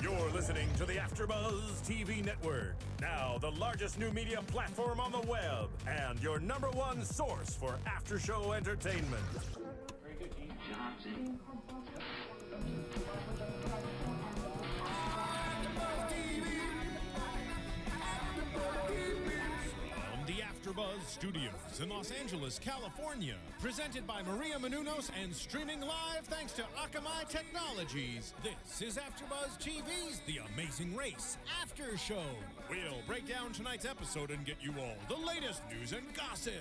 You're listening to the AfterBuzz TV network, now the largest new media platform on the web, and your #1 source for after-show entertainment. Very good, Keith. Johnson. From the AfterBuzz Studios in Los Angeles, California, presented by Maria Menounos and streaming live thanks to Akamai Technologies. This is AfterBuzz TV's The Amazing Race After Show. We'll break down tonight's episode and get you all the latest news and gossip.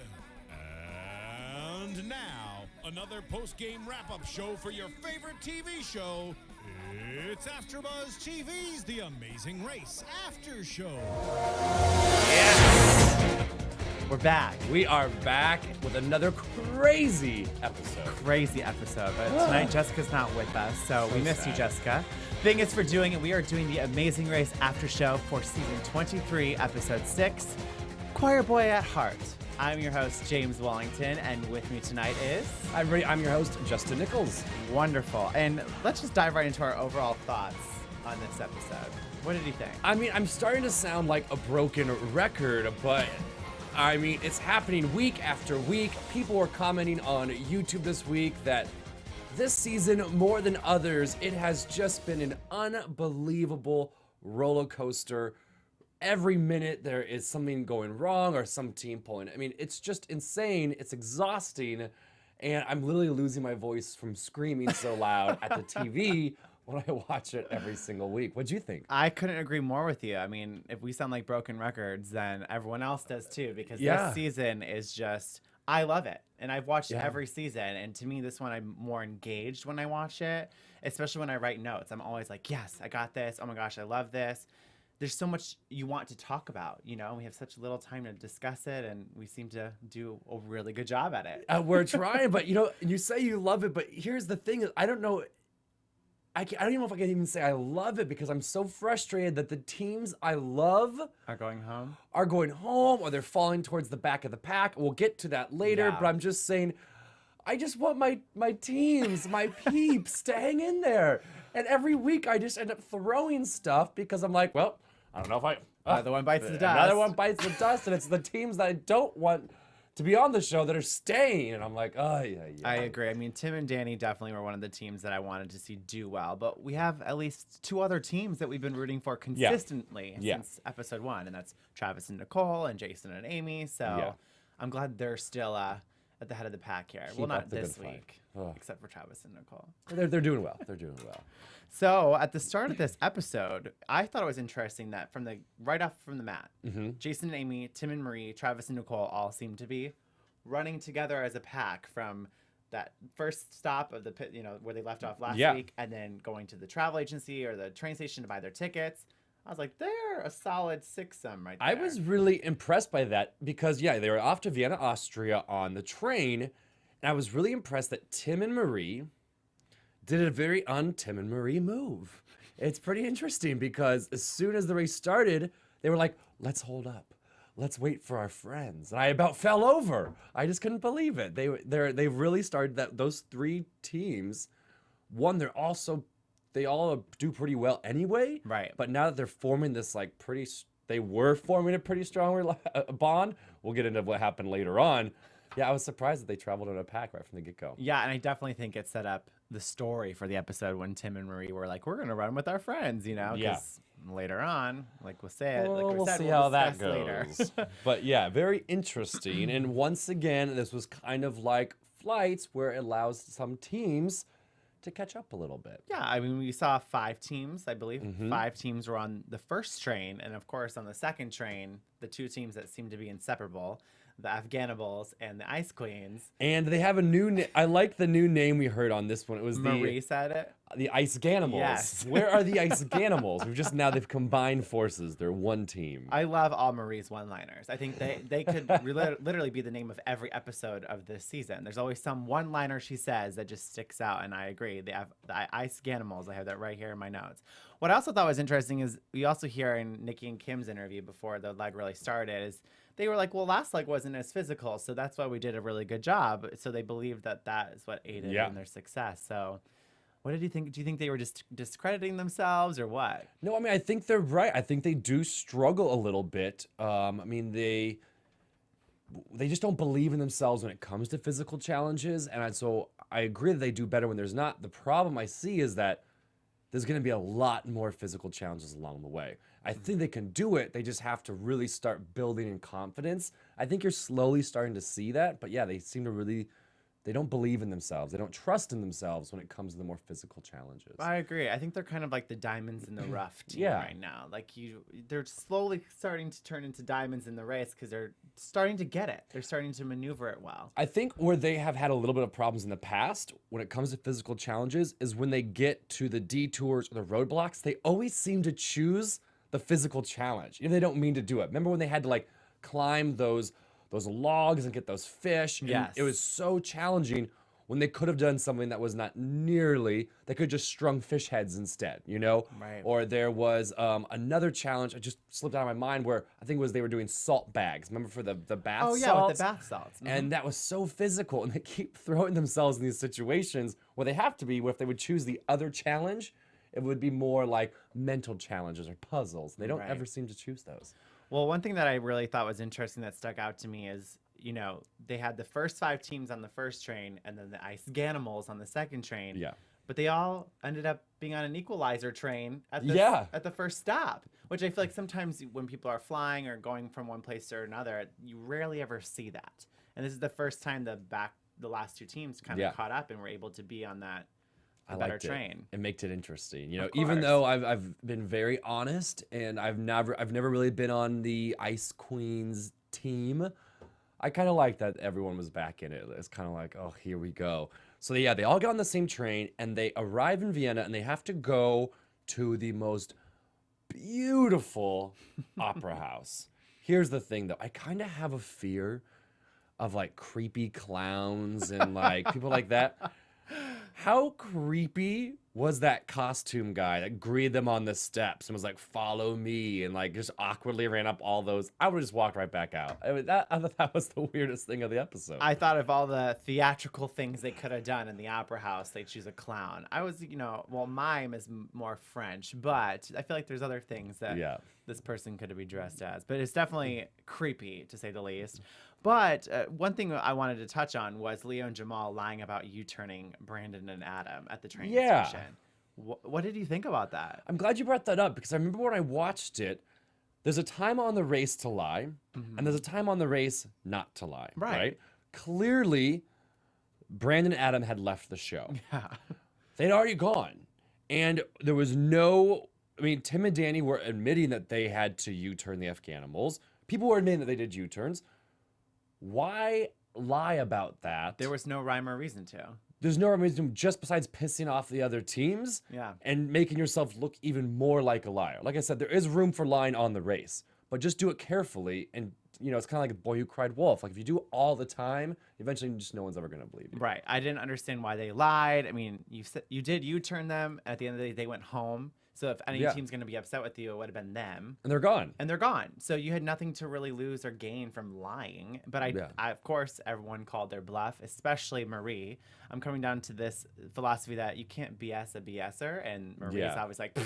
And now, another post-game wrap-up show for your favorite TV show. It's AfterBuzz TV's The Amazing Race After Show. We're back. We are back with another crazy episode. But tonight Jessica's not with us, so we miss you, Jessica. Thing is, for doing it, we are doing the Amazing Race After Show for season 23, episode 6, Choir Boy at Heart. I'm your host, James Wallington, and with me tonight is... I'm your host, Justin Nichols. Wonderful. And let's just dive right into our overall thoughts on this episode. What did you think? I mean, I'm starting to sound like a broken record, but... I mean, it's happening week after week. People were commenting on YouTube this week that this season, more than others, it has just been an unbelievable roller coaster. Every minute there is something going wrong or some team pulling. I mean, it's just insane. It's exhausting. And I'm literally losing my voice from screaming so loud at the TV when I watch it every single week. What'd you think? I couldn't agree more with you. I mean, if we sound like broken records, then everyone else does too, because this season is just, I love it. And I've watched every season. And to me, this one, I'm more engaged when I watch it, especially when I write notes. I'm always like, yes, I got this. Oh my gosh, I love this. There's so much you want to talk about, you know? We have such little time to discuss it, and we seem to do a really good job at it. We're trying, but you know, you say you love it, but here's the thing: I don't know. I don't even know if I can even say I love it, because I'm so frustrated that the teams I love Are going home, or they're falling towards the back of the pack. We'll get to that later, but I'm just saying, I just want my teams, my peeps to hang in there. And every week I just end up throwing stuff because I'm like, well, I don't know if another one bites the dust. Another one bites the dust, and it's the teams that I don't want to be on the show that are staying, and I'm like, oh yeah. I agree. I mean, Tim and Danny definitely were one of the teams that I wanted to see do well, but we have at least 2 other teams that we've been rooting for consistently since episode 1, and that's Travis and Nicole and Jason and Amy. So I'm glad they're still at the head of the pack here. Well, not this week, except for Travis and Nicole. They're doing well. They're doing well. So at the start of this episode, I thought it was interesting that right off from the mat, Jason and Amy, Tim and Marie, Travis and Nicole all seem to be running together as a pack from that first stop of the pit, where they left off last week, and then going to the travel agency or the train station to buy their tickets. I was like, they're a solid 6-some right there. I was really impressed by that because, they were off to Vienna, Austria on the train, and I was really impressed that Tim and Marie did a very un-Tim and Marie move. It's pretty interesting because as soon as the race started, they were like, let's hold up. Let's wait for our friends. And I about fell over. I just couldn't believe it. They really started those 3 teams. One, they all do pretty well anyway. Right. But now that they're forming this they were forming a pretty strong bond. We'll get into what happened later on. Yeah, I was surprised that they traveled in a pack right from the get-go. Yeah, and I definitely think it set up the story for the episode when Tim and Marie were like, we're going to run with our friends, because later on, like we'll say it, we'll see how that goes. Later. But yeah, very interesting. And once again, this was kind of like flights where it allows some teams to catch up a little bit. Yeah, I mean, we saw 5 teams, I believe. 5 teams were on the first train, and of course on the second train, the 2 teams that seemed to be inseparable, the Afghanables and the Ice Queens. And they have a new I like the new name we heard on this one. It was Marie said it. The Ice Ganimals. Yes. Where are the Ice Ganimals? They've combined forces. They're one team. I love all Marie's one-liners. I think they could literally be the name of every episode of this season. There's always some one-liner she says that just sticks out, and I agree. They have the Ice Ganimals. I have that right here in my notes. What I also thought was interesting is we also hear in Nikki and Kim's interview before the leg really started is they were like, well, last leg wasn't as physical, so that's why we did a really good job. So they believe that is what aided in their success. So What did you think? Do you think they were just discrediting themselves or what? No, I mean, I think they're right. I think they do struggle a little bit. I mean, they just don't believe in themselves when it comes to physical challenges. And so I agree that they do better when there's not. The problem I see is that there's going to be a lot more physical challenges along the way. I think they can do it. They just have to really start building in confidence. I think you're slowly starting to see that. But yeah, they seem to really... They don't believe in themselves. They don't trust in themselves when it comes to the more physical challenges. I agree. I think they're kind of like the diamonds in the rough team Yeah. right now. Like they're slowly starting to turn into diamonds in the race because they're starting to get it. They're starting to maneuver it well. I think where they have had a little bit of problems in the past when it comes to physical challenges is when they get to the detours or the roadblocks, they always seem to choose the physical challenge. Even if they don't mean to do it. Remember when they had to like climb those logs and get those fish? And Yes. it was so challenging when they could have done something that was not nearly, they could have just strung fish heads instead, you know? Right. Or there was another challenge, I just slipped out of my mind, where I think it was they were doing salt bags. Remember for the bath salts? Oh, yeah, with the bath salts. Mhm. And that was so physical, and they keep throwing themselves in these situations where they have to be, where if they would choose the other challenge, it would be more like mental challenges or puzzles. They don't Right. ever seem to choose those. Well, one thing that I really thought was interesting that stuck out to me is, they had the first 5 teams on the first train and then the Ice Ganimals on the second train. Yeah. But they all ended up being on an equalizer train at the first stop, which I feel like sometimes when people are flying or going from one place to another, you rarely ever see that. And this is the first time the last 2 teams kind of caught up and were able to be on that better train. It makes it interesting. You know, Of even course. though I've been very honest and I've never really been on the Ice Queens team, I kind of like that everyone was back in it. It's kind of like, oh, here we go. So yeah, they all get on the same train and they arrive in Vienna and they have to go to the most beautiful opera house. Here's the thing though, I kind of have a fear of like creepy clowns and like people like that. How creepy was that costume guy that greeted them on the steps and was like, follow me, and like just awkwardly ran up all those? I would just walk right back out. I thought that was the weirdest thing of the episode. I thought of all the theatrical things they could have done in the opera house, they choose a clown. I was, mime is more French, but I feel like there's other things that this person could be dressed as. But it's definitely creepy, to say the least. But one thing I wanted to touch on was Leo and Jamal lying about U-turning Brandon and Adam at the train station. What did you think about that? I'm glad you brought that up because I remember when I watched it, there's a time on the race to lie, and there's a time on the race not to lie. Right? Clearly, Brandon and Adam had left the show. Yeah. They'd already gone. And there was no... I mean, Tim and Danny were admitting that they had to U-turn the Afghanimals. People were admitting that they did U-turns. Why lie about that? There was no rhyme or reason to. There's no reason just besides pissing off the other teams and making yourself look even more like a liar. Like I said, there is room for lying on the race, but just do it carefully. And, it's kind of like a boy who cried wolf. Like if you do it all the time, eventually just no one's ever going to believe you. Right. I didn't understand why they lied. I mean, you did U-turn them. At the end of the day, they went home. So if any team's going to be upset with you, it would have been them. And they're gone. So you had nothing to really lose or gain from lying. But I of course, everyone called their bluff, especially Marie. I'm coming down to this philosophy that you can't BS a BSer. And Marie's always like,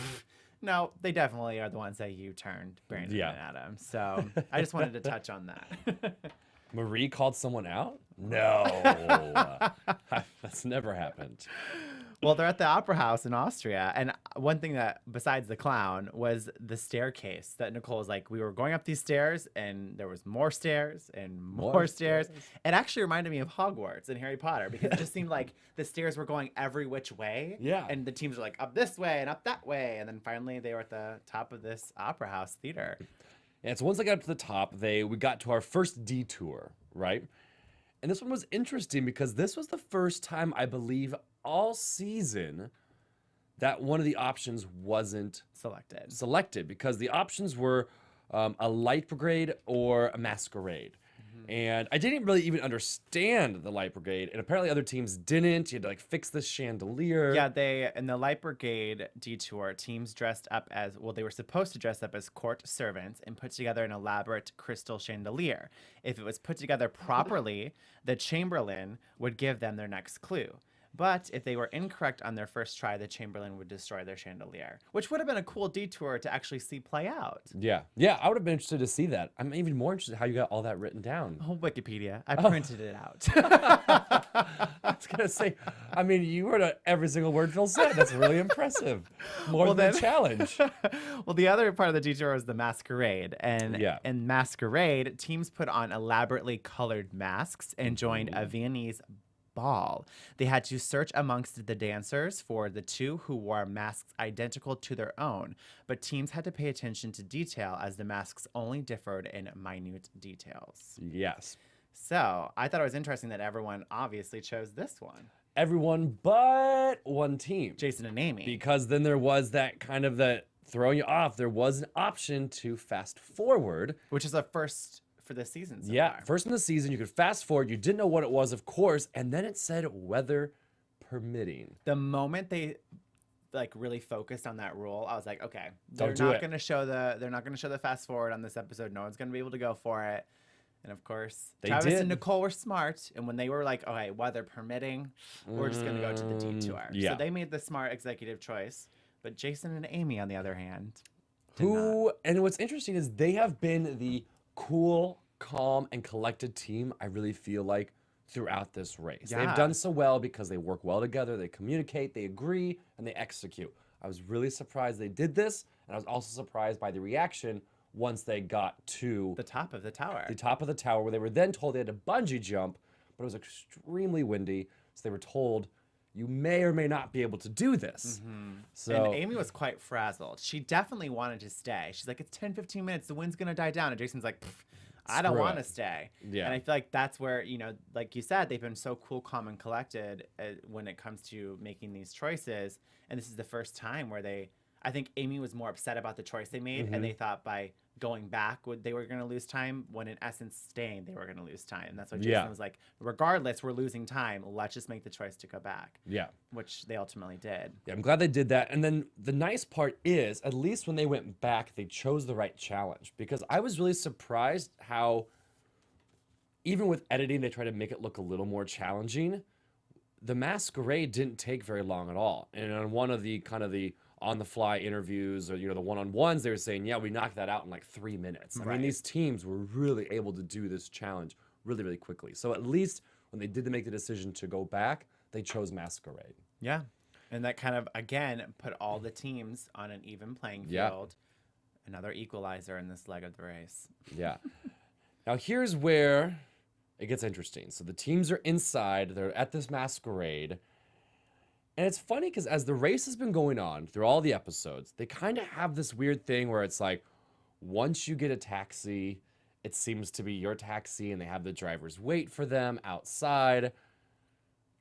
no, they definitely are the ones that U-turned Brandon and Adam. So I just wanted to touch on that. Marie called someone out? No. That's never happened. Well, they're at the Opera House in Austria. And one thing that, besides the clown, was the staircase that Nicole was like, we were going up these stairs and there was more stairs and more stairs. It actually reminded me of Hogwarts and Harry Potter because it just seemed like the stairs were going every which way. Yeah. And the teams were like up this way and up that way. And then finally they were at the top of this Opera House theater. And so once I got up to the top, we got to our first detour, right? And this one was interesting because this was the first time, I believe, all season that one of the options wasn't selected because the options were a light brigade or a masquerade. And I didn't really even understand the light brigade, and apparently other teams didn't. You had to like fix the chandelier. Yeah, in the light brigade detour, teams dressed up as, they were supposed to dress up as court servants and put together an elaborate crystal chandelier. If it was put together properly, the chamberlain would give them their next clue. But if they were incorrect on their first try, the Chamberlain would destroy their chandelier, which would have been a cool detour to actually see play out. Yeah. Yeah, I would have been interested to see that. I'm even more interested in how you got all that written down. Oh, Wikipedia. I printed it out. I was going to say, I mean, you wrote every single word Phil said. That's really impressive. More than a challenge. Well, the other part of the detour was the masquerade. And in masquerade, teams put on elaborately colored masks and joined a Viennese ball. They had to search amongst the dancers for the two who wore masks identical to their own, but teams had to pay attention to detail as the masks only differed in minute details. Yes. So I thought it was interesting that everyone obviously chose this one. Everyone but one team. Jason and Amy. Because then there was that kind of that throwing you off. There was an option to fast forward. Which is a first for this season so far. First in the season, you could fast forward. You didn't know what it was, of course, and then it said weather permitting. The moment they like really focused on that rule, I was like, okay, they're not going to show the fast forward on this episode. No one's going to be able to go for it. And of course, Travis and Nicole were smart, and when they were like, okay, weather permitting, we're just going to go to the detour. Yeah. So they made the smart executive choice. But Jason and Amy, on the other hand, and what's interesting is they have been the cool, calm, and collected team, I really feel like, throughout this race. Yeah. They've done so well because they work well together, they communicate, they agree, and they execute. I was really surprised they did this, and I was also surprised by the reaction once they got to the top of the tower. The top of the tower, where they were then told they had to bungee jump, but it was extremely windy, so they were told, you may or may not be able to do this. So, and Amy was quite frazzled. She definitely wanted to stay. She's like, it's 10, 15 minutes. The wind's going to die down. And Jason's like, I don't want to stay. Yeah. And I feel like that's where, you know, like you said, they've been so cool, calm, and collected when it comes to making these choices. And this is the first time where I think Amy was more upset about the choice they made. And they thought by going back, they were going to lose time, when in essence, staying, they were going to lose time. And that's why Jason was like, regardless, we're losing time. Let's just make the choice to go back. Yeah. Which they ultimately did. Yeah, I'm glad they did that. And then the nice part is, at least when they went back, they chose the right challenge. Because I was really surprised how, even with editing, they tried to make it look a little more challenging. The masquerade didn't take very long at all. And on one of the kind of the on-the-fly interviews, or, you know, the one-on-ones, they were saying, yeah, we knocked that out in like 3 minutes. I mean, these teams were really able to do this challenge really, really quickly. So at least when they did make the decision to go back, they chose masquerade. Yeah. And that kind of, again, put all the teams on an even playing field. Another equalizer in this leg of the race. Yeah. Now here's where it gets interesting. So the teams are inside. They're at this masquerade. And it's funny because as the race has been going on through all the episodes, they kind of have this weird thing where it's like, once you get a taxi, it seems to be your taxi, and they have the drivers wait for them outside.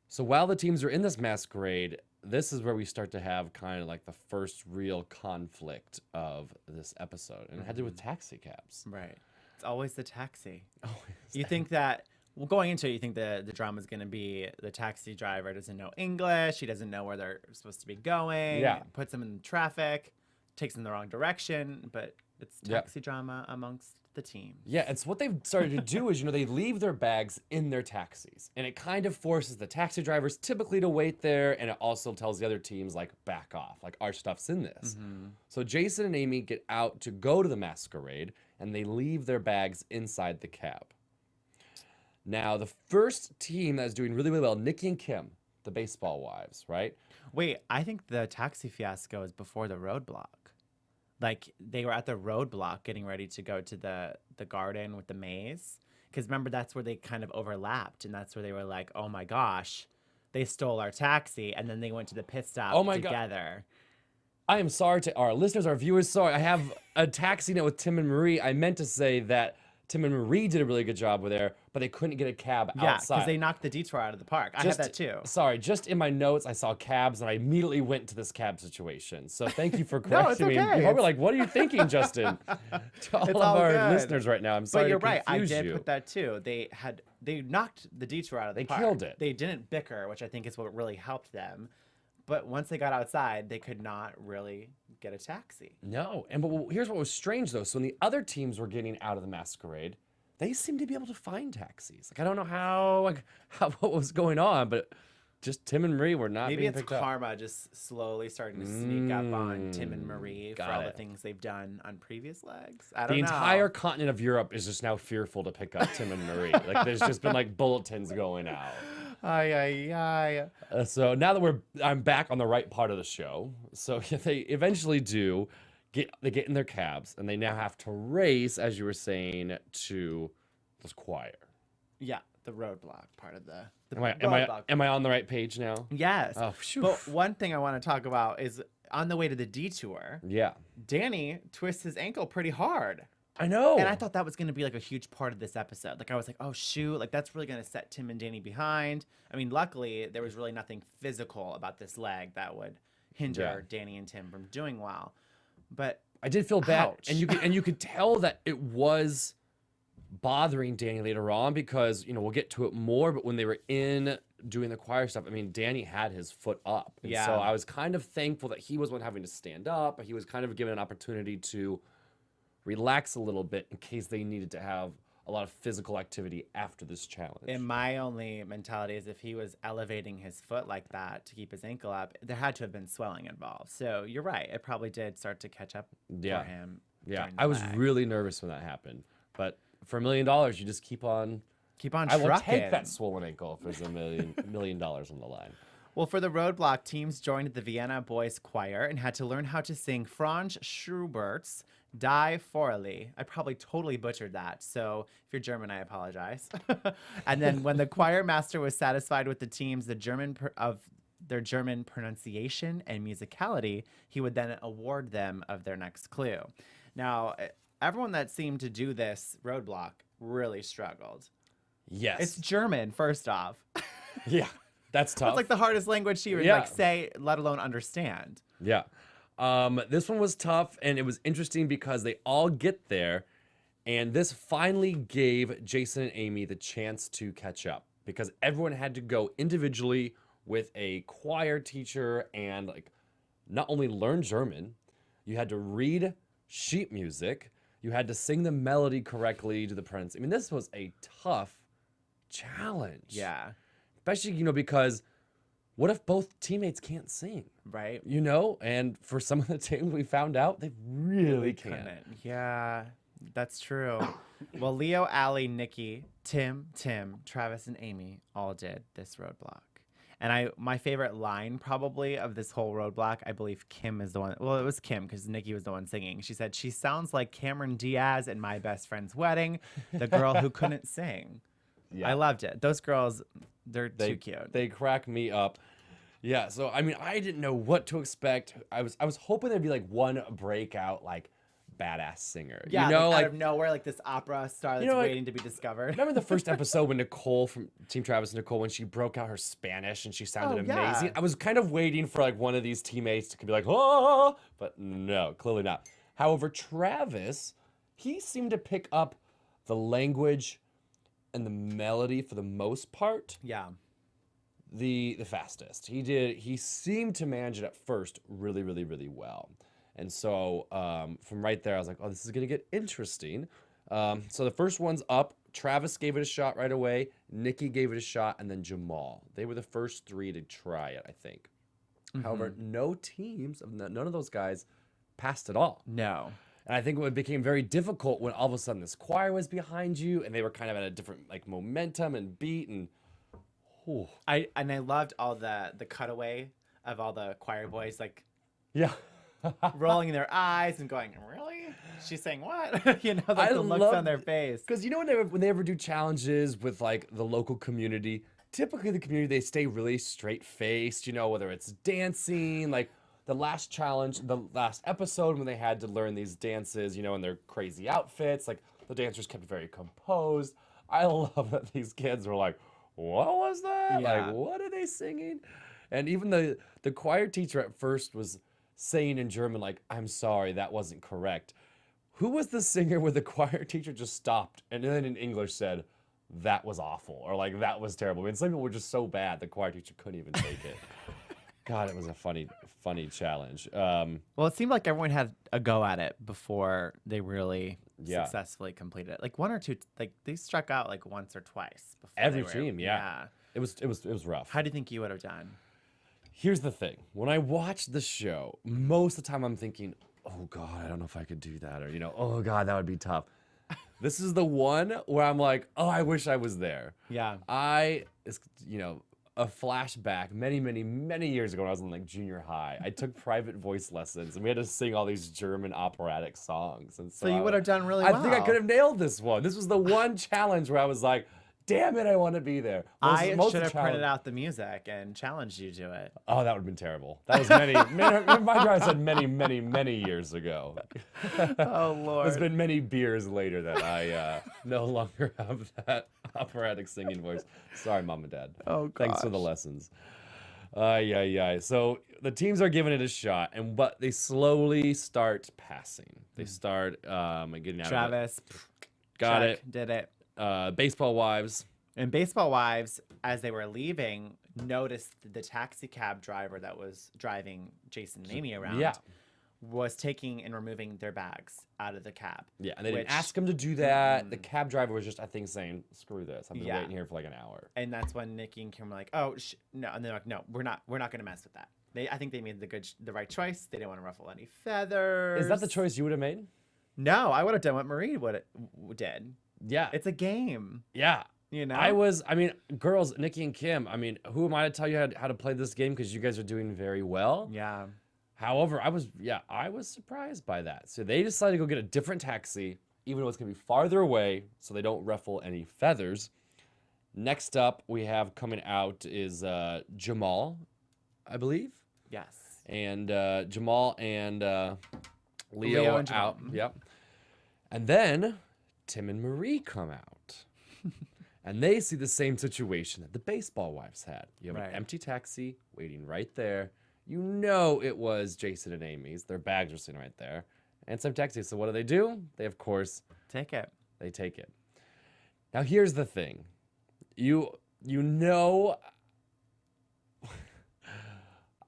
So while the teams are in this masquerade, this is where we start to have kind of like the first real conflict of this episode. And it had to do with taxi cabs. Right. It's always the taxi. Always. You think that, well, going into it, you think the drama is going to be the taxi driver doesn't know English. He doesn't know where they're supposed to be going. Yeah. Puts them in traffic, takes them the wrong direction. But it's taxi drama amongst the team. Yeah, it's what they've started to do is, you know, they leave their bags in their taxis. And it kind of forces the taxi drivers typically to wait there. And it also tells the other teams, like, back off. Like, our stuff's in this. So Jason and Amy get out to go to the masquerade, and they leave their bags inside the cab. Now, the first team that is doing really, really well, Nikki and Kim, the baseball wives, right? Wait, I think the taxi fiasco is before the roadblock. Like, they were at the roadblock getting ready to go to the garden with the maze. Because remember, that's where they kind of overlapped. And that's where they were like, oh my gosh, they stole our taxi. And then they went to the pit stop together. I am sorry to our listeners, our viewers. Sorry, I have a taxi note with Tim and Marie. I meant to say that Tim and Marie did a really good job with there, but they couldn't get a cab outside. Yeah, because they knocked the detour out of the park. I had that too. Sorry, just in my notes, I saw cabs, and I immediately went to this cab situation. So thank you for correcting me. You're probably like, what are you thinking, Justin? To all of our listeners right now, I'm sorry. But you're to right. I confuse did you. put that too. They knocked the detour out of the park. They killed it. They didn't bicker, which I think is what really helped them. But once they got outside, they could not really get a taxi. No, but here's what was strange though. So when the other teams were getting out of the masquerade, they seemed to be able to find taxis. Like, I don't know how what was going on, but just Tim and Marie were not Maybe being it's picked up. karma just slowly starting to sneak up on Tim and Marie for got all the it. things they've done on previous legs. I The don't know. entire continent of Europe is just now fearful to pick up Tim and Marie. Like there's just been like bulletins going out. Ay, ay, ay. So now that I'm back on the right part of the show. So they eventually they get in their cabs and they now have to race, as you were saying, to this choir. Yeah, the roadblock part of the Am I on the right page now? Yes. Oh, phew. But one thing I want to talk about is on the way to the detour, Yeah. Danny twists his ankle pretty hard. I know. And I thought that was going to be like a huge part of this episode. Like I was like, oh shoot, like that's really going to set Tim and Danny behind. I mean, luckily there was really nothing physical about this leg that would hinder Danny and Tim from doing well. But I did feel bad, ouch. and you could tell that it was bothering Danny later on because we'll get to it more. But when they were in doing the choir stuff, I mean, Danny had his foot up, and so I was kind of thankful that he was one having to stand up, but he was kind of given an opportunity to relax a little bit in case they needed to have a lot of physical activity after this challenge. And my only mentality is if he was elevating his foot like that to keep his ankle up, there had to have been swelling involved. So you're right. It probably did start to catch up for him. Yeah, during the I was leg. really nervous when that happened. But for $1 million, you just keep on trucking. I will take that swollen ankle if there's $1 million on the line. Well, for the roadblock, teams joined the Vienna Boys Choir and had to learn how to sing Franz Schubert's Die Forli. I probably totally butchered that, so if you're German, I apologize. And then when the choir master was satisfied with the teams, their German pronunciation and musicality, he would then award them of their next clue. Now, everyone that seemed to do this roadblock really struggled. Yes. It's German, first off. Yeah, that's tough. It's like the hardest language to even say, let alone understand. Yeah. This one was tough, and it was interesting because they all get there, and this finally gave Jason and Amy the chance to catch up because everyone had to go individually with a choir teacher and like not only learn German, you had to read sheet music, you had to sing the melody correctly to the prince. I mean, this was a tough challenge. Yeah. Especially, because what if both teammates can't sing? Right. And for some of the teams we found out, they really can't. Couldn't. Yeah, that's true. Well, Leo, Allie, Nikki, Tim, Travis, and Amy all did this roadblock. And my favorite line probably of this whole roadblock, I believe Kim is the one. Well, it was Kim because Nikki was the one singing. She said, "She sounds like Cameron Diaz in My Best Friend's Wedding, the girl who couldn't sing." Yeah. I loved it. Those girls, they're too cute. They crack me up. Yeah, so I mean, I didn't know what to expect. I was hoping there'd be like one breakout like badass singer. Yeah, out of nowhere, like this opera star that's waiting to be discovered. Remember the first episode when Nicole from Team Travis, Nicole, when she broke out her Spanish and she sounded amazing? Yeah. I was kind of waiting for like one of these teammates to be like, oh, but no, clearly not. However, Travis, he seemed to pick up the language and the melody for the most part. Yeah. The fastest. He seemed to manage it at first really, really, really well. And so from right there, I was like, oh, this is going to get interesting. So the first one's up. Travis gave it a shot right away. Nikki gave it a shot. And then Jamal. They were the first three to try it, I think. Mm-hmm. However, none of those guys passed at all. No. And I think it became very difficult when all of a sudden this choir was behind you and they were kind of at a different like momentum and beat. And I loved all the cutaway of all the choir boys like rolling their eyes and going, really? She's saying what? Like the looks on their face. Because when they ever do challenges with like the local community, typically the community, they stay really straight faced, whether it's dancing, like the last challenge, the last episode when they had to learn these dances, in their crazy outfits, like the dancers kept very composed. I love that these kids were like, what was that? Yeah. Like, what are they singing? And even the choir teacher at first was saying in German, like, I'm sorry, that wasn't correct. Who was the singer where the choir teacher just stopped and then in English said, that was awful, or like, that was terrible? I mean, some people were just so bad, the choir teacher couldn't even take it. God, it was a funny challenge. Well, it seemed like everyone had a go at it before they really successfully completed it. Like one or two, like they struck out like once or twice. Every team, yeah. It was rough. How do you think you would have done? Here's the thing. When I watch the show, most of the time I'm thinking, oh God, I don't know if I could do that. Or, oh God, that would be tough. This is the one where I'm like, oh, I wish I was there. Yeah. It's a flashback many years ago when I was in like junior high. I took private voice lessons and we had to sing all these German operatic songs. And So you would have done really well. I think I could have nailed this one. This was the one challenge where I was like, damn it, I want to be there. I should have printed out the music and challenged you to it. Oh, that would have been terrible. That was my drive said many years ago. Oh, Lord. There's been many beers later that I no longer have that operatic singing voice. Sorry, Mom and Dad. Oh, Thanks for the lessons. Yeah. So the teams are giving it a shot, but they slowly start passing. They start getting out Travis. of it. Got check, it. Did it. Baseball wives. And Baseball Wives, as they were leaving, noticed the taxi cab driver that was driving Jason and Amy around was taking and removing their bags out of the cab. Yeah, and they didn't ask him to do that. The cab driver was just, I think, saying, screw this. I've been waiting here for like an hour. And that's when Nikki and Kim were like, oh, no. And they're like, no, we're not going to mess with that. I think they made the right choice. They didn't want to ruffle any feathers. Is that the choice you would have made? No, I would have done what Marie did. Yeah. It's a game. Yeah. Girls, Nikki and Kim, who am I to tell you how to play this game? Because you guys are doing very well. Yeah. However, I was surprised by that. So they decided to go get a different taxi, even though it's going to be farther away, so they don't ruffle any feathers. Next up, we have coming out is Jamal, I believe. Yes. And Jamal and Leo and are Jamal. out. Yep. And then Tim and Marie come out. And they see the same situation that the Baseball Wives had. You have an empty taxi waiting right there. You know it was Jason and Amy's. Their bags are sitting right there. And some taxi. So what do? They, of course... Take it. They take it. Now, here's the thing. You know...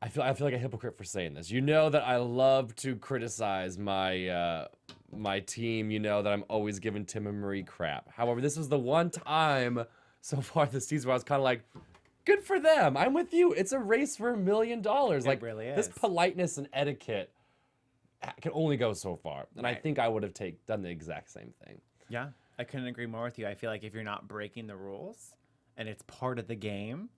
I feel like a hypocrite for saying this. You know that I love to criticize my my team. You know that I'm always giving Tim and Marie crap. However, this was the one time so far this season where I was kind of like, good for them. I'm with you. It's a race for $1 million. Like, really is. This politeness and etiquette can only go so far. And I think I would have done the exact same thing. Yeah, I couldn't agree more with you. I feel like if you're not breaking the rules and it's part of the game,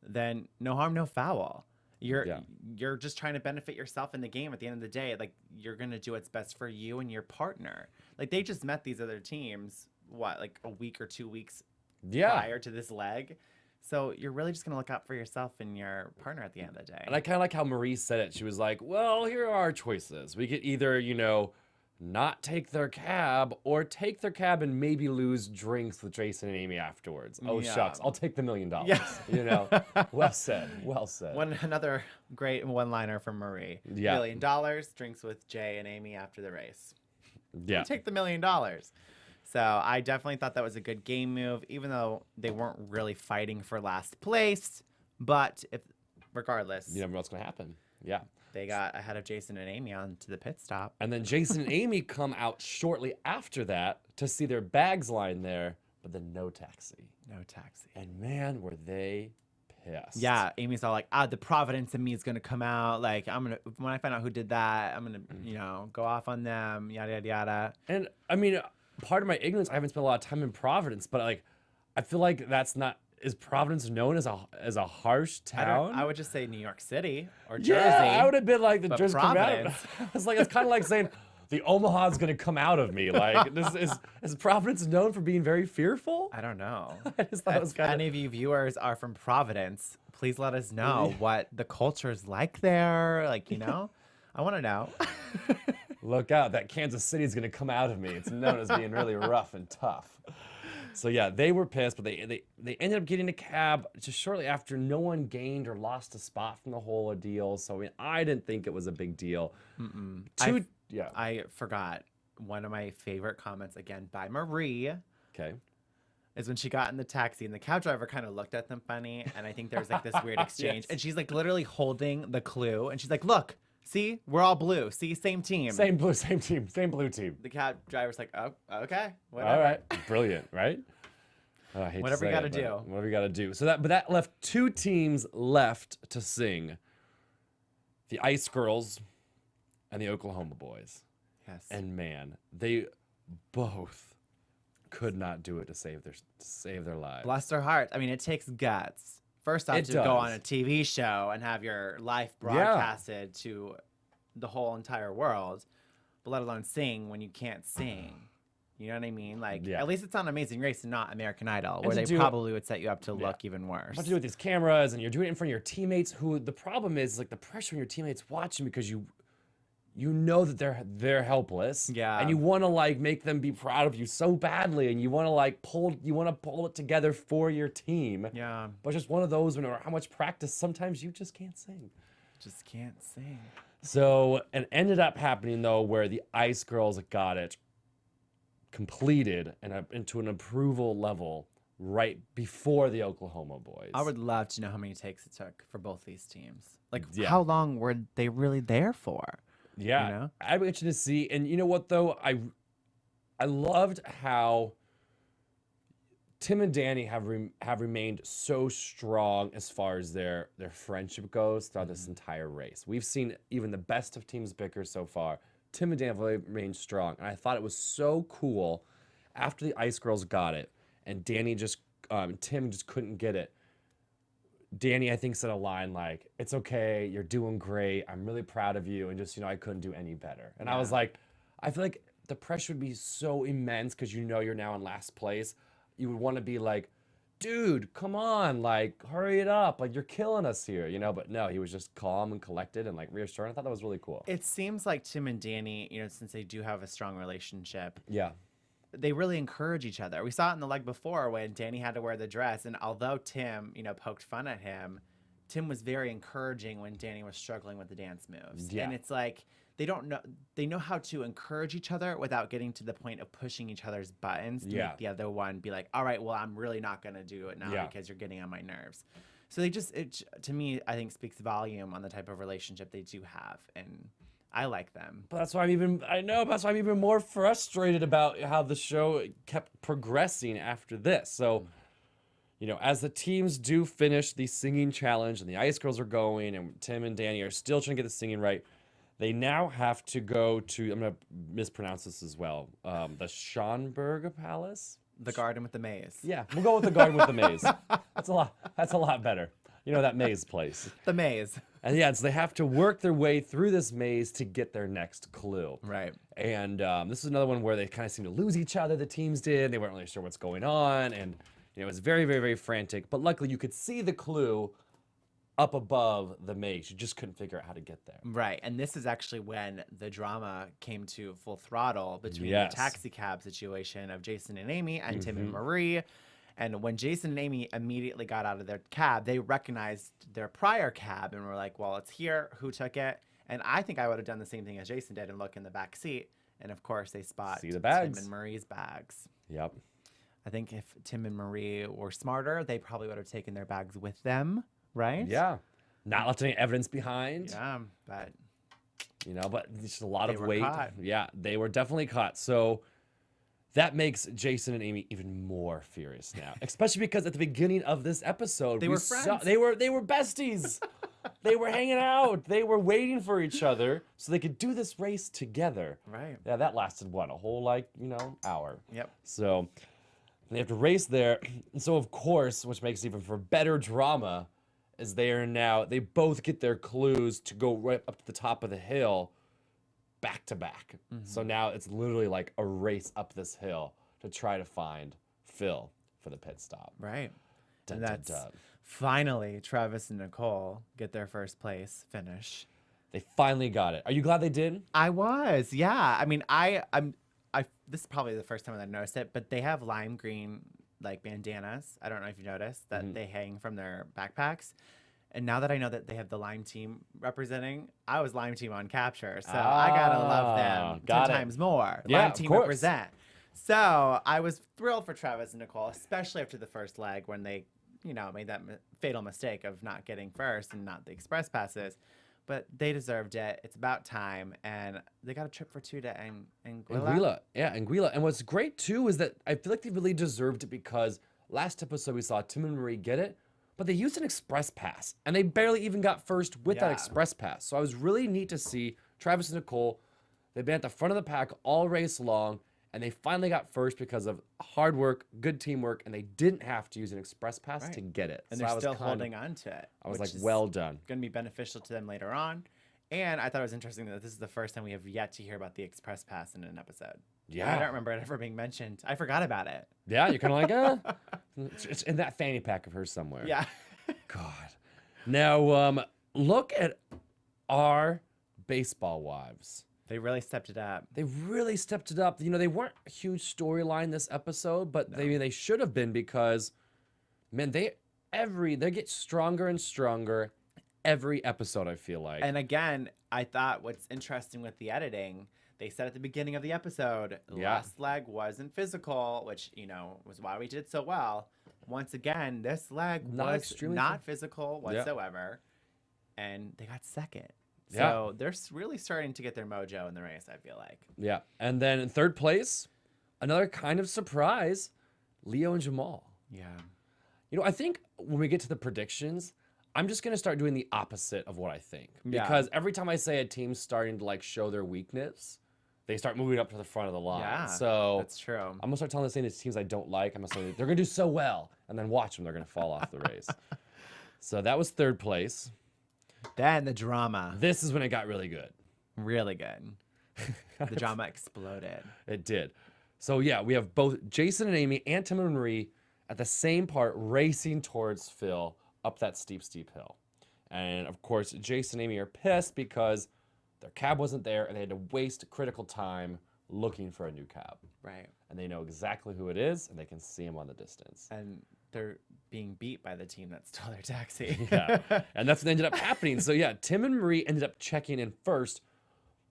then no harm, no foul. You're just trying to benefit yourself in the game. At the end of the day, like, you're gonna do what's best for you and your partner. Like, they just met these other teams like a week or 2 weeks prior to this leg, so you're really just gonna look out for yourself and your partner at the end of the day. And I kind of like how Marie said it. She was like, well, here are our choices. We could either not take their cab, or take their cab and maybe lose drinks with Jason and Amy afterwards. Oh, shucks. I'll take the $1 million. Yeah. Well said. Well said. Another great one-liner from Marie. Yeah. $1 million, drinks with Jay and Amy after the race. Yeah. Take the $1 million. So I definitely thought that was a good game move, even though they weren't really fighting for last place. But regardless. You never know what's going to happen. Yeah. They got ahead of Jason and Amy on to the pit stop. And then Jason and Amy come out shortly after that to see their bags lying there, but then no taxi. No taxi. And man, were they pissed. Yeah, Amy's all like, the Providence in me is going to come out. Like, when I find out who did that, I'm going to, go off on them, yada, yada, yada. And, part of my ignorance, I haven't spent a lot of time in Providence, but, I feel like that's not... Is Providence known as a harsh town? I would just say New York City or Jersey. Yeah, I would have been like, the Jersey come out. Providence. It's kind of like saying the Omaha's gonna come out of me. Like, is Providence known for being very fearful? I don't know. I just thought it was kind of... Any of you viewers are from Providence, please let us know what the culture's like there. Like, I want to know. Look out, that Kansas City's gonna come out of me. It's known as being really rough and tough. So yeah, they were pissed, but they ended up getting a cab just shortly after. No one gained or lost a spot from the whole ordeal. So I didn't think it was a big deal. I forgot one of my favorite comments again by Marie. Okay. Is when she got in the taxi and the cab driver kind of looked at them funny, and I think there was like this weird exchange, and she's like literally holding the clue, and she's like, "Look, see, we're all blue. See, same team. Same blue team. The cab driver's like, oh, okay, whatever. All right, brilliant, right? Oh, I hate Whatever to you say gotta it, do. but whatever you got to do. So that left 2 teams left to sing. The Ice Girls and the Oklahoma Boys. Yes. And man, they both could not do it to save their lives. Bless their heart. I mean, it takes guts. First off, It to does. go on a TV show and have your life broadcasted to the whole entire world, but let alone sing when you can't sing. You know what I mean? Like, at least it's on Amazing Race and not American Idol, where they probably would set you up to look even worse. What to do with these cameras, and you're doing it in front of your teammates, who the problem is like the pressure on your teammates watching, because you know that they're helpless. Yeah. And you want to like make them be proud of you so badly, and you want to like pull it together for your team. Yeah. But just one of those, no matter how much practice, sometimes you just can't sing. Just can't sing. So it ended up happening though, where the Ice Girls got it completed and into an approval level right before the Oklahoma Boys. I would love to know how many takes it took for both these teams. Like, how long were they really there for? Yeah, You know? I'd be interested to see. And you know what though, I loved how Tim and Danny have remained so strong as far as their friendship goes throughout this entire race. We've seen even the best of teams bicker so far. Tim and Danny have remained strong, and I thought it was so cool after the Ice Girls got it, and Tim just couldn't get it. Danny, I think, said a line like, "It's okay, you're doing great. I'm really proud of you, and just I couldn't do any better." And I was like, I feel like the pressure would be so immense because you're now in last place. You would want to be like, dude, come on, like, hurry it up. Like, you're killing us here, But no, he was just calm and collected and, like, reassuring. I thought that was really cool. It seems like Tim and Danny, since they do have a strong relationship, Yeah. they really encourage each other. We saw it in the leg before when Danny had to wear the dress. And although Tim, poked fun at him, Tim was very encouraging when Danny was struggling with the dance moves. Yeah. And it's like, they know how to encourage each other without getting to the point of pushing each other's buttons to make the other one be like, all right, well, I'm really not going to do it now because you're getting on my nerves. So to me, I think speaks volume on the type of relationship they do have. And I like them. But that's why I'm even more frustrated about how the show kept progressing after this. So, as the teams do finish the singing challenge and the Ice Girls are going and Tim and Danny are still trying to get the singing right, they now have to go to, I'm going to mispronounce this as well, the Schönberg Palace? The garden with the maze. Yeah, we'll go with the garden with the maze. That's a lot better. That maze place. The maze. And so they have to work their way through this maze to get their next clue. Right. And this is another one where they kind of seem to lose each other, the teams did. They weren't really sure what's going on. And it was very, very, very frantic. But luckily you could see the clue up above the maze. You just couldn't figure out how to get there. Right. And this is actually when the drama came to full throttle between the taxi cab situation of Jason and Amy and Tim and Marie. And when Jason and Amy immediately got out of their cab, they recognized their prior cab and were like, well, it's here. Who took it? And I think I would have done the same thing as Jason did and look in the back seat. And of course, they spot See the bags. Tim and Marie's bags. Yep. I think if Tim and Marie were smarter, they probably would have taken their bags with them, right? Yeah. Not left any evidence behind. Yeah, but... but just a lot of were weight. caught. Yeah, they were definitely caught. So that makes Jason and Amy even more furious now, especially because at the beginning of this episode, They were friends. They were besties. They were hanging out. They were waiting for each other so they could do this race together. Right. Yeah, that lasted a whole hour. Yep. So they have to race there. And so of course, which makes even for better drama, is they both get their clues to go right up to the top of the hill back to back. So now it's literally like a race up this hill to try to find Phil for the pit stop. Right. Dun, And dun, that's dun. finally Travis and Nicole get their first place finish. They finally got it. Are you glad they did? I was, yeah. I mean, I'm this is probably the first time that I noticed it, but they have lime green like bandanas. I don't know if you noticed that they hang from their backpacks. And now that I know that they have the Lime team representing, I was Lime team on capture. So I gotta love them 10 times more. Yeah, Lime of team course. represent. So I was thrilled for Travis and Nicole, especially after the first leg when they, made that fatal mistake of not getting first and not the express passes. But they deserved it. It's about time. And they got a trip for two to Anguilla. Anguilla. Yeah, Anguilla. And what's great too is that I feel like they really deserved it because last episode we saw Tim and Marie get it, but they used an express pass, and they barely even got first with that express pass. So I was really neat to see Travis and Nicole. They've been at the front of the pack all race long, and they finally got first because of hard work, good teamwork, and they didn't have to use an express pass to get it. And so they're still holding on to it. I was like, well done. Going to be beneficial to them later on. And I thought it was interesting that this is the first time we have yet to hear about the express pass in an episode. Yeah. I don't remember it ever being mentioned. I forgot about it. Yeah, you're kind of like, it's in that fanny pack of hers somewhere. Yeah. God. Now, look at our baseball wives. They really stepped it up. They really stepped it up. You know, they weren't a huge storyline this episode, but they should have been because, man, they get stronger and stronger every episode, I feel like. And again, I thought what's interesting with the editing, they said at the beginning of the episode, last leg wasn't physical, which, you know, was why we did so well. Once again, this leg was not physical whatsoever, and they got second. So they're really starting to get their mojo in the race, I feel like. Yeah. And then in third place, another kind of surprise, Leo and Jamal. Yeah. You know, I think when we get to the predictions, I'm just going to start doing the opposite of what I think. Because every time I say a team's starting to like show their weakness, they start moving up to the front of the line. Yeah, so that's true. I'm going to start telling the teams I don't like, I'm going to say they're going to do so well. And then watch them, they're going to fall off the race. So that was third place. Then the drama. This is when it got really good. Really good. The drama exploded. It did. So yeah, we have both Jason and Amy and Tim and Marie at the same part racing towards Phil up that steep, steep hill. And of course, Jason and Amy are pissed because their cab wasn't there and they had to waste critical time looking for a new cab. Right. And they know exactly who it is and they can see him on the distance. And they're being beat by the team that stole their taxi. Yeah. And that's what ended up happening. So yeah, Tim and Marie ended up checking in first,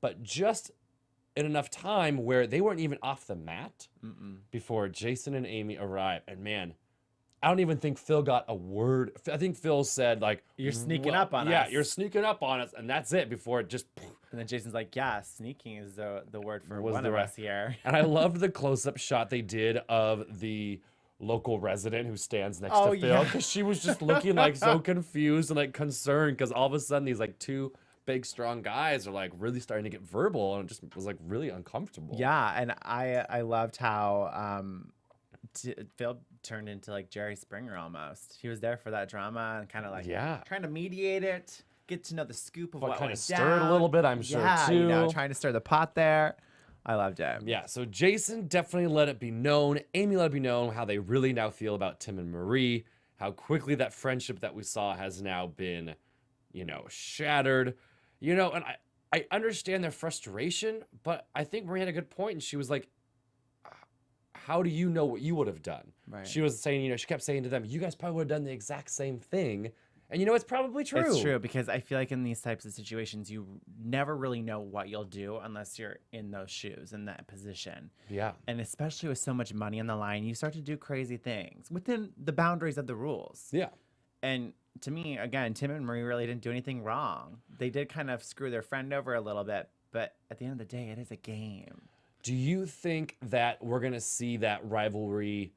but just in enough time where they weren't even off the mat before Jason and Amy arrived. And man, I don't even think Phil got a word. I think Phil said like, "You're sneaking up on us." Yeah, you're sneaking up on us. And that's it before it just... And then Jason's like, yeah, sneaking is the word for one of us here. And I loved the close-up shot they did of the local resident who stands next to Phil. Because she was just looking like so confused and like concerned because all of a sudden these like two big strong guys are like really starting to get verbal and it just was like really uncomfortable. Yeah, and I loved how Phil turned into like Jerry Springer almost. He was there for that drama and kind of like trying to mediate it, get to know the scoop of what kind went of stir it a little bit, I'm sure too. You know, trying to stir the pot there. I loved it. Yeah, so Jason definitely let it be known. Amy let it be known how they really now feel about Tim and Marie, how quickly that friendship that we saw has now been, you know, shattered. You know, and I understand their frustration, but I think Marie had a good point, and she was like, how do you know what you would have done? Right. She was saying, you know, she kept saying to them, you guys probably would have done the exact same thing. And you know, it's probably true. It's true because I feel like in these types of situations, you never really know what you'll do unless you're in those shoes, in that position. Yeah. And especially with so much money on the line, you start to do crazy things within the boundaries of the rules. Yeah. And to me, again, Tim and Marie really didn't do anything wrong. They did kind of screw their friend over a little bit, but at the end of the day, it is a game. Do you think that we're going to see that rivalry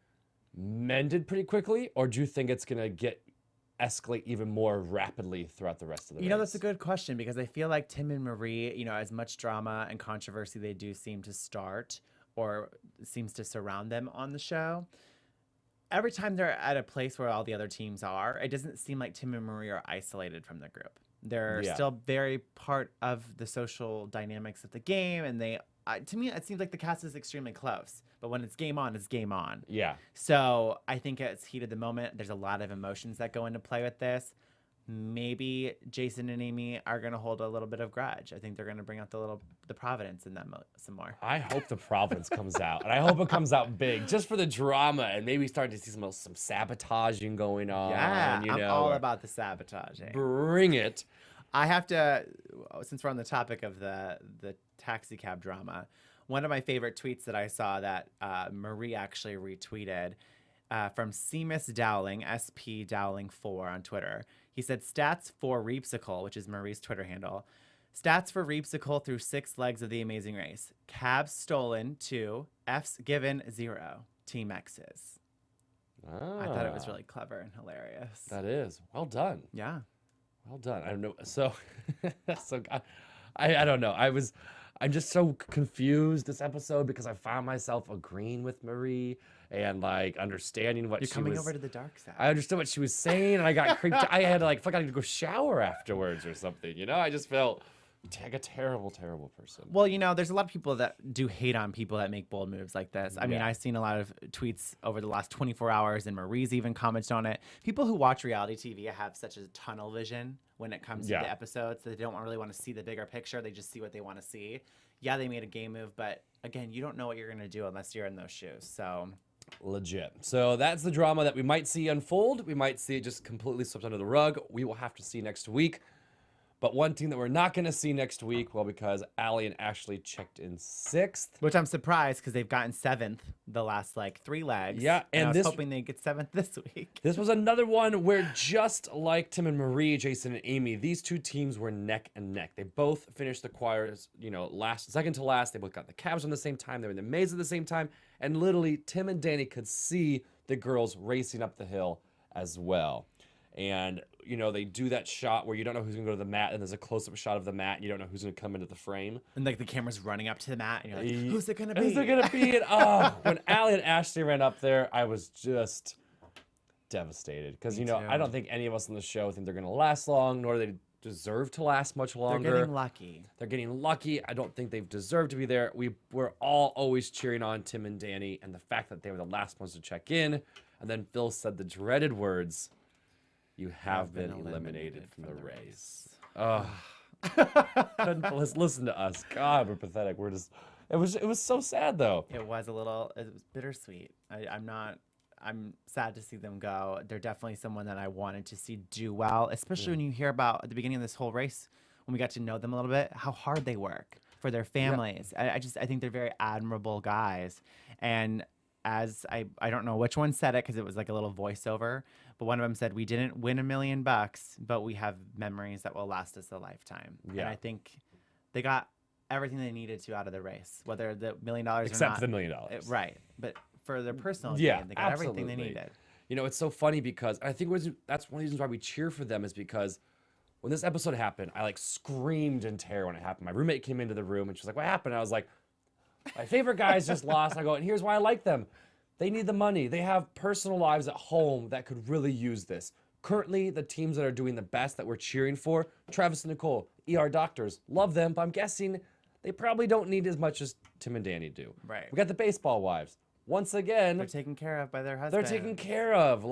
mended pretty quickly, or do you think it's going to escalate even more rapidly throughout the rest of the race? You know, that's a good question because I feel like Tim and Marie, you know, as much drama and controversy they do seem to start or seems to surround them on the show, every time they're at a place where all the other teams are, it doesn't seem like Tim and Marie are isolated from the group. They're still very part of the social dynamics of the game, and they, to me, it seems like the cast is extremely close. But when it's game on, it's game on. Yeah. So I think it's heat of the moment. There's a lot of emotions that go into play with this. Maybe Jason and Amy are going to hold a little bit of grudge. I think they're going to bring out the Providence in them some more. I hope the Providence comes out, and I hope it comes out big, just for the drama, and maybe start to see some sabotaging going on. Yeah, you know, I'm all about the sabotaging. Bring it. I have to, since we're on the topic of the taxi cab drama, one of my favorite tweets that I saw that Marie actually retweeted from Seamus Dowling, SP Dowling 4 on Twitter. He said, stats for Reepsicle, which is Marie's Twitter handle. Stats for Reepsicle through 6 legs of the Amazing Race. Cabs stolen 2, Fs given 0. Team X's. I thought it was really clever and hilarious. That is. Well done. Yeah. Well done. I don't know. So, I don't know. I'm just so confused this episode because I found myself agreeing with Marie and like understanding what You're she coming was. over to the dark side. I understood what she was saying, and I got creeped. I had to like, fuck, I had to go shower afterwards or something. You know, I just felt like a terrible, terrible person. Well, there's a lot of people that do hate on people that make bold moves like this. I mean, I've seen a lot of tweets over the last 24 hours, and Marie's even commented on it. People who watch reality TV have such a tunnel vision when it comes to the episodes. They don't really want to see the bigger picture. They just see what they want to see. Yeah, they made a game move, but again, you don't know what you're going to do unless you're in those shoes. So legit. So that's the drama that we might see unfold. We might see it just completely swept under the rug. We will have to see next week. But one team that we're not going to see next week, well, because Allie and Ashley checked in 6th. Which I'm surprised because they've gotten 7th the last 3 legs. Yeah, and I was hoping they'd get 7th this week. This was another one where just like Tim and Marie, Jason and Amy, these two teams were neck and neck. They both finished the choirs, second to last. They both got the cabs on the same time. They were in the maze at the same time. And literally, Tim and Danny could see the girls racing up the hill as well. And, they do that shot where you don't know who's going to go to the mat, and there's a close-up shot of the mat, and you don't know who's going to come into the frame. And, the camera's running up to the mat, and you're like, who's it going to be? Who's it going to be? And, when Allie and Ashley ran up there, I was just devastated. Because, I don't think any of us on the show think they're going to last long, nor do they deserve to last much longer. They're getting lucky. They're getting lucky. I don't think they've deserved to be there. We're all always cheering on Tim and Danny, and the fact that they were the last ones to check in. And then Phil said the dreaded words, "You have been eliminated from the race." Oh, listen to us. God, we're pathetic. It was so sad though. It was bittersweet. I'm sad to see them go. They're definitely someone that I wanted to see do well, especially when you hear about at the beginning of this whole race, when we got to know them a little bit, how hard they work for their families. Yeah. I think they're very admirable guys. And as I don't know which one said it because it was like a little voiceover, but one of them said, "We didn't win $1 million, but we have memories that will last us a lifetime." Yeah. And I think they got everything they needed to out of the race, whether the $1 million or except not. for the $1 million. Right. But for their personal gain, they got everything they needed. It's so funny because I think that's one of the reasons why we cheer for them is because when this episode happened, I screamed in terror when it happened. My roommate came into the room and she was like, "What happened?" I was like, "My favorite guys just lost." I go, "And here's why I like them. They need the money. They have personal lives at home that could really use this." Currently, the teams that are doing the best that we're cheering for, Travis and Nicole, ER doctors, love them, but I'm guessing they probably don't need as much as Tim and Danny do. Right. We got the baseball wives. Once again, they're taken care of by their husbands. They're taken care of.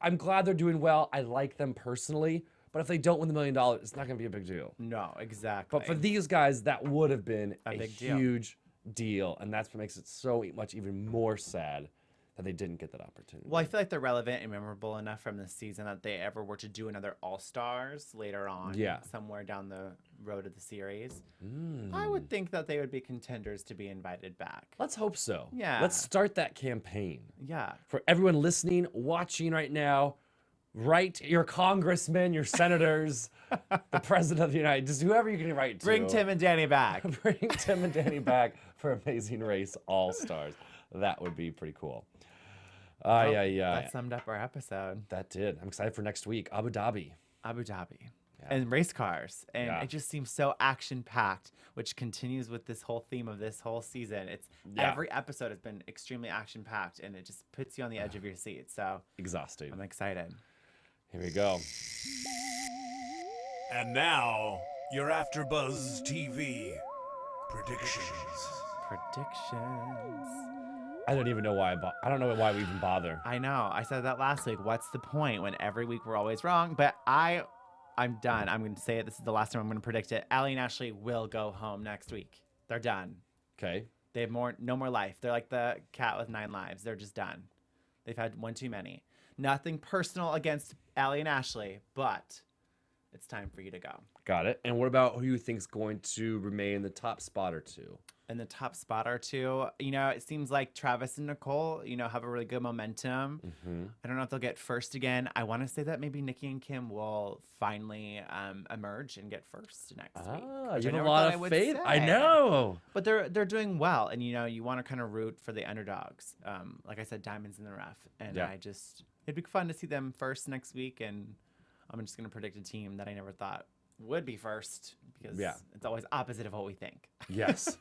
I'm glad they're doing well. I like them personally, but if they don't win the $1 million, it's not going to be a big deal. No, exactly. But for these guys, that would have been a huge deal, and that's what makes it so much even more sad that they didn't get that opportunity. Well, I feel like they're relevant and memorable enough from this season that they ever were to do another All-Stars later on, somewhere down the road of the series. I would think that they would be contenders to be invited back. Let's hope so. Yeah. Let's start that campaign. Yeah. For everyone listening, watching right now, write your congressmen, your senators, the president of the United States, just whoever you can write to. Bring Tim and Danny back. Bring Tim and Danny back for Amazing Race All-Stars. That would be pretty cool. That summed up our episode. That did. I'm excited for next week. Abu Dhabi. Yeah. And race cars. And it just seems so action-packed, which continues with this whole theme of this whole season. Every episode has been extremely action-packed, and it just puts you on the edge of your seat. So exhausting. I'm excited. Here we go. And now, your AfterBuzz TV predictions. I don't even know why I don't know why we even bother. I know. I said that last week. What's the point when every week we're always wrong? But I'm done. I'm going to say it. This is the last time I'm going to predict it. Allie and Ashley will go home next week. They're done. Okay. They have no more life. They're like the cat with 9 lives. They're just done. They've had one too many. Nothing personal against Allie and Ashley, but it's time for you to go. Got it. And what about who you think's going to remain in the top spot or two? In the top spot or two, it seems like Travis and Nicole, have a really good momentum. I don't know if they'll get first again. I want to say that maybe Nikki and Kim will finally emerge and get first next week. You have a lot of faith. I know. But they're doing well, and you want to kind of root for the underdogs. Like I said, diamonds in the rough, and it'd be fun to see them first next week. And I'm just gonna predict a team that I never thought would be first because it's always opposite of what we think. Yes.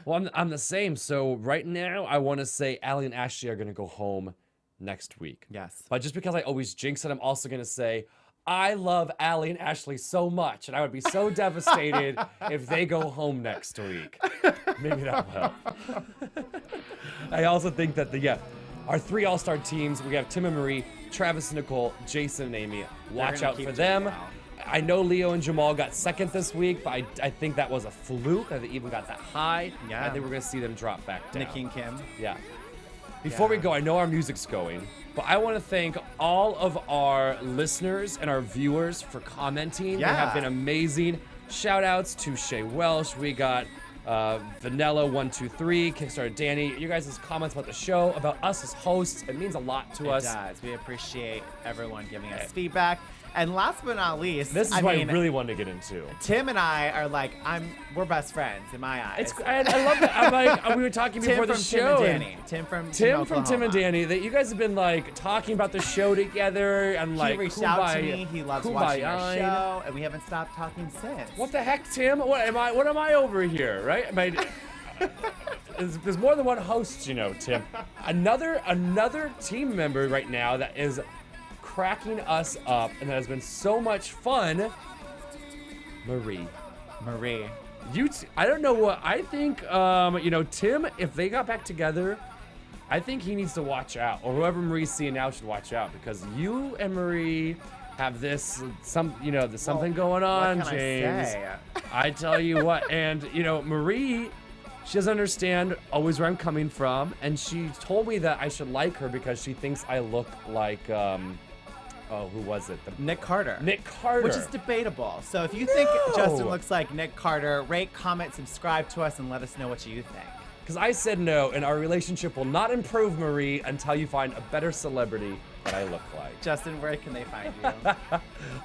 Well, I'm the same. So right now, I want to say Allie and Ashley are going to go home next week. Yes. But just because I always jinx it, I'm also going to say I love Allie and Ashley so much, and I would be so devastated if they go home next week. Maybe that will help. I also think that our 3 all-star teams, we have Tim and Marie, Travis and Nicole, Jason and Amy. Watch out for them. Well. I know Leo and Jamal got second this week, but I think that was a fluke. They even got that high. Yeah. I think we're going to see them drop back down. Nikki and Kim. Yeah. Before we go, I know our music's going, but I want to thank all of our listeners and our viewers for commenting. They have been amazing. Shout outs to Shay Welsh. We got Vanilla123, Kickstarter Danny. You guys' comments about the show, about us as hosts, it means a lot to us. It does. We appreciate everyone giving us feedback. And last but not least, this is what I really wanted to get into. Tim and I are we're best friends in my eyes. I love that. I'm like, we were talking before the show. Tim from Tim and Danny. That you guys have been talking about the show together and he reached out to me. He loves watching our show, and we haven't stopped talking since. What the heck, Tim? What am I over here? Right? There's more than one host, Tim. Another team member right now that is cracking us up and that has been so much fun. Marie. I don't know what I think. Tim, if they got back together, I think he needs to watch out, or whoever Marie's seeing now should watch out, because you and Marie have there's something going on, what can James. I say? I tell you what, and Marie, she doesn't understand always where I'm coming from, and she told me that I should like her because she thinks I look like who was it? Nick Carter. Which is debatable. So if you think Justin looks like Nick Carter, rate, comment, subscribe to us, and let us know what you think. Because I said no, and our relationship will not improve, Marie, until you find a better celebrity that I look like. Justin, where can they find you?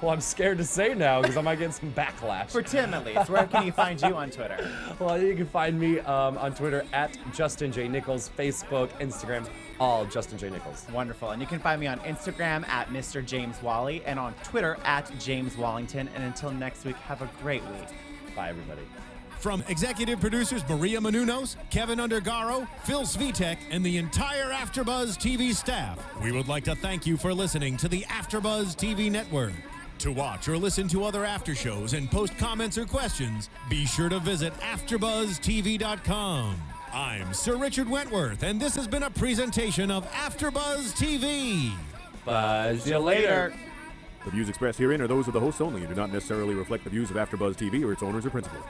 Well, I'm scared to say now because I might get some backlash. For Tim, at least. Where can you find you on Twitter? Well, you can find me on Twitter at Justin J. Nichols, Facebook, Instagram, all Justin J. Nichols. Wonderful. And you can find me on Instagram at Mr. James Wally and on Twitter at James Wallington. And until next week, have a great week. Bye, everybody. From executive producers Maria Menounos, Kevin Undergaro, Phil Svitek, and the entire AfterBuzz TV staff, we would like to thank you for listening to the AfterBuzz TV network. To watch or listen to other after shows and post comments or questions, be sure to visit AfterBuzzTV.com. I'm Sir Richard Wentworth, and this has been a presentation of AfterBuzz TV. Buzz you later. The views expressed herein are those of the hosts only and do not necessarily reflect the views of AfterBuzz TV or its owners or principals.